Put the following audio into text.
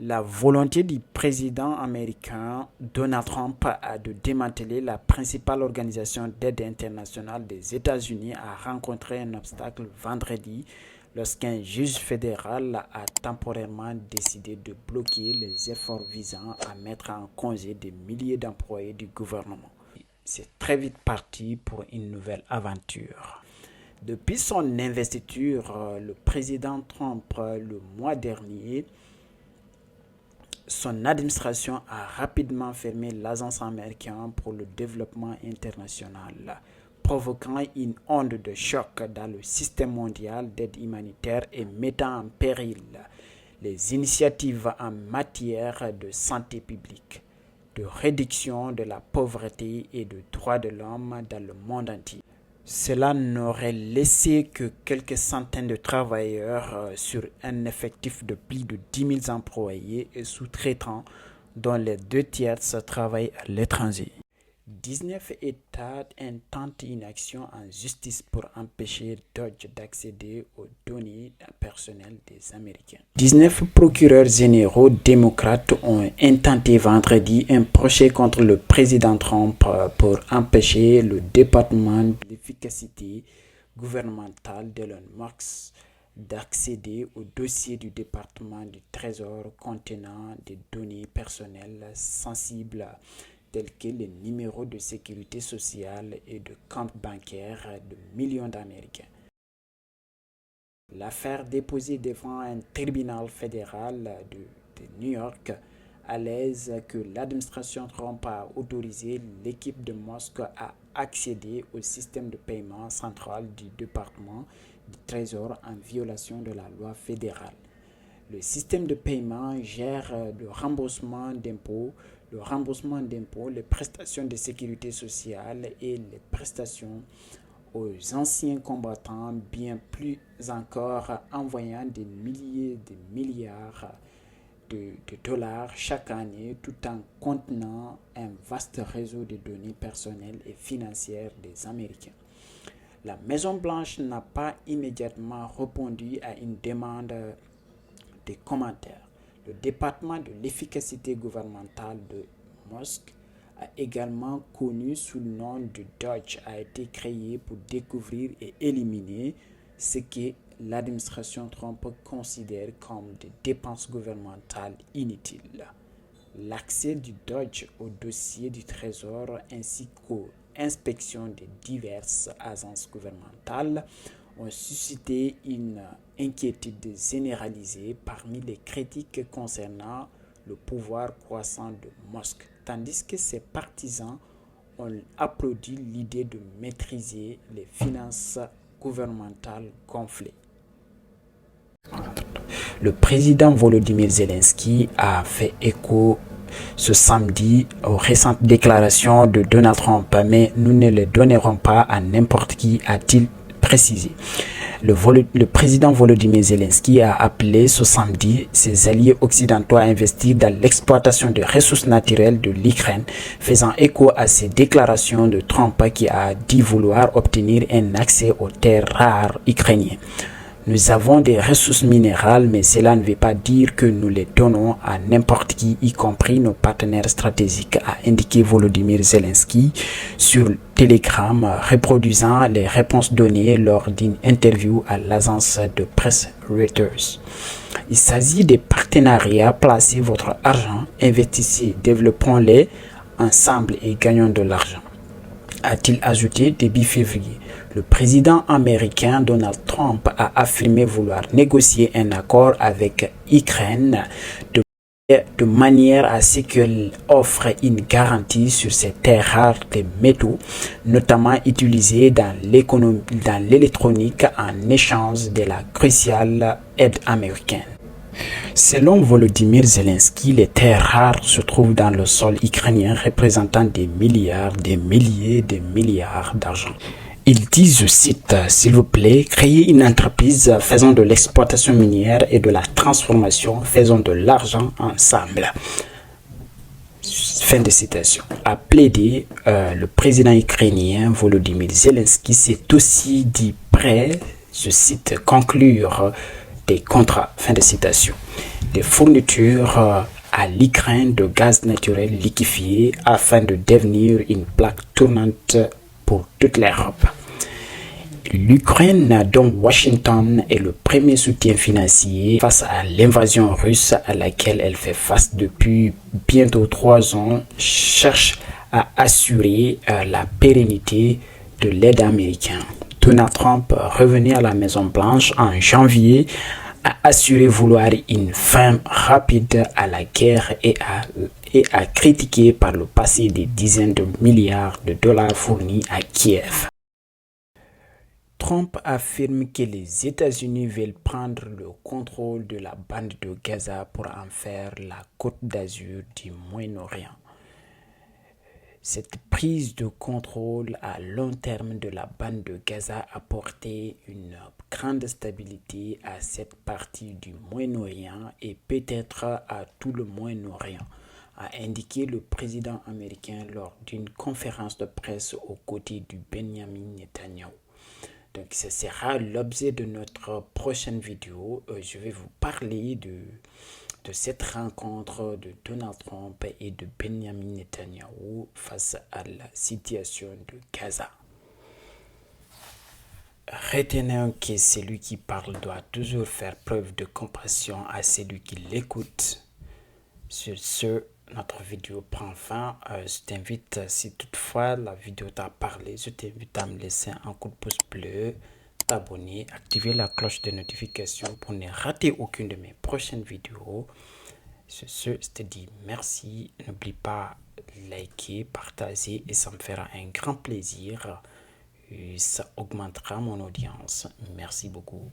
La volonté du président américain Donald Trump de démanteler la principale organisation d'aide internationale des États-Unis a rencontré un obstacle vendredi lorsqu'un juge fédéral a temporairement décidé de bloquer les efforts visant à mettre en congé des milliers d'employés du gouvernement. C'est très vite parti pour une nouvelle aventure. Depuis son investiture, le président Trump, le mois dernier, son administration a rapidement fermé l'Agence américaine pour le développement international, provoquant une onde de choc dans le système mondial d'aide humanitaire et mettant en péril les initiatives en matière de santé publique, de réduction de la pauvreté et de droits de l'homme dans le monde entier. Cela n'aurait laissé que quelques centaines de travailleurs sur un effectif de plus de 10 000 employés et sous-traitants dont les 2 tiers travaillent à l'étranger. 19 États intentent une action en justice pour empêcher Dodge d'accéder aux données personnelles des Américains. 19 procureurs généraux démocrates ont intenté vendredi un procès contre le président Trump pour empêcher le département de l'efficacité gouvernementale d'Elon Musk d'accéder aux dossiers du département du Trésor contenant des données personnelles sensibles tels que les numéros de sécurité sociale et de comptes bancaires de millions d'Américains. L'affaire déposée devant un tribunal fédéral de New York allège que l'administration Trump a autorisé l'équipe de Musk à accéder au système de paiement central du département du Trésor en violation de la loi fédérale. Le système de paiement gère le remboursement d'impôts, les prestations de sécurité sociale et les prestations aux anciens combattants, bien plus encore envoyant des milliers de milliards de dollars chaque année tout en contenant un vaste réseau de données personnelles et financières des Américains. La Maison-Blanche n'a pas immédiatement répondu à une demande des commentaires. Le département de l'efficacité gouvernementale de Musk, également connu sous le nom de Dodge, a été créé pour découvrir et éliminer ce que l'administration Trump considère comme des dépenses gouvernementales inutiles. L'accès du Dodge au dossier du Trésor ainsi qu'aux inspections de diverses agences gouvernementales ont suscité une inquiétude généralisée parmi les critiques concernant le pouvoir croissant de Musk, tandis que ses partisans ont applaudi l'idée de maîtriser les finances gouvernementales gonflées. Le président Volodymyr Zelensky a fait écho ce samedi aux récentes déclarations de Donald Trump, mais nous ne les donnerons pas à n'importe qui, a-t-il précisé. Le président Volodymyr Zelensky a appelé ce samedi ses alliés occidentaux à investir dans l'exploitation des ressources naturelles de l'Ukraine, faisant écho à ces déclarations de Trump qui a dit vouloir obtenir un accès aux terres rares ukrainiennes. Nous avons des ressources minérales, mais cela ne veut pas dire que nous les donnons à n'importe qui, y compris nos partenaires stratégiques, a indiqué Volodymyr Zelensky sur Telegram, reproduisant les réponses données lors d'une interview à l'agence de presse Reuters. Il s'agit des partenariats, placez votre argent, investissez, développons-les ensemble et gagnons de l'argent, a-t-il ajouté début février. Le président américain Donald Trump a affirmé vouloir négocier un accord avec l'Ukraine de manière à ce qu'elle offre une garantie sur ces terres rares de métaux, notamment utilisées dans l'électronique en échange de la cruciale aide américaine. Selon Volodymyr Zelensky, les terres rares se trouvent dans le sol ukrainien, représentant des milliards, des milliers, des milliards d'argent. Il dit, je cite, « S'il vous plaît, créez une entreprise faisant de l'exploitation minière et de la transformation, faisons de l'argent ensemble. » Fin de citation. A plaidé, le président ukrainien Volodymyr Zelensky s'est aussi dit prêt, je cite, conclure des contrats. Fin de citation. des fournitures à l'Ukraine de gaz naturel liquéfié afin de devenir une plaque tournante pour toute l'Europe. L'Ukraine, dont Washington est le premier soutien financier face à l'invasion russe à laquelle elle fait face depuis bientôt 3 ans, cherche à assurer la pérennité de l'aide américaine. Donald Trump, revenu à la Maison-Blanche en janvier, a assuré vouloir une fin rapide à la guerre et a critiqué par le passé des dizaines de milliards de dollars fournis à Kiev. Trump affirme que les États-Unis veulent prendre le contrôle de la bande de Gaza pour en faire la Côte d'Azur du Moyen-Orient. Cette prise de contrôle à long terme de la bande de Gaza a apporté une grande stabilité à cette partie du Moyen-Orient et peut-être à tout le Moyen-Orient, a indiqué le président américain lors d'une conférence de presse aux côtés de Benjamin Netanyahu. Donc, ce sera l'objet de notre prochaine vidéo. Je vais vous parler de cette rencontre de Donald Trump et de Benjamin Netanyahu face à la situation de Gaza. Retenez que celui qui parle doit toujours faire preuve de compassion à celui qui l'écoute. Sur ce, notre vidéo prend fin. Je t'invite, si toutefois la vidéo t'a parlé, je t'invite à me laisser un coup de pouce bleu, t'abonner, activer la cloche de notification pour ne rater aucune de mes prochaines vidéos. Sur ce, je te dis merci. N'oublie pas de liker, partager et ça me fera un grand plaisir. Et ça augmentera mon audience. Merci beaucoup.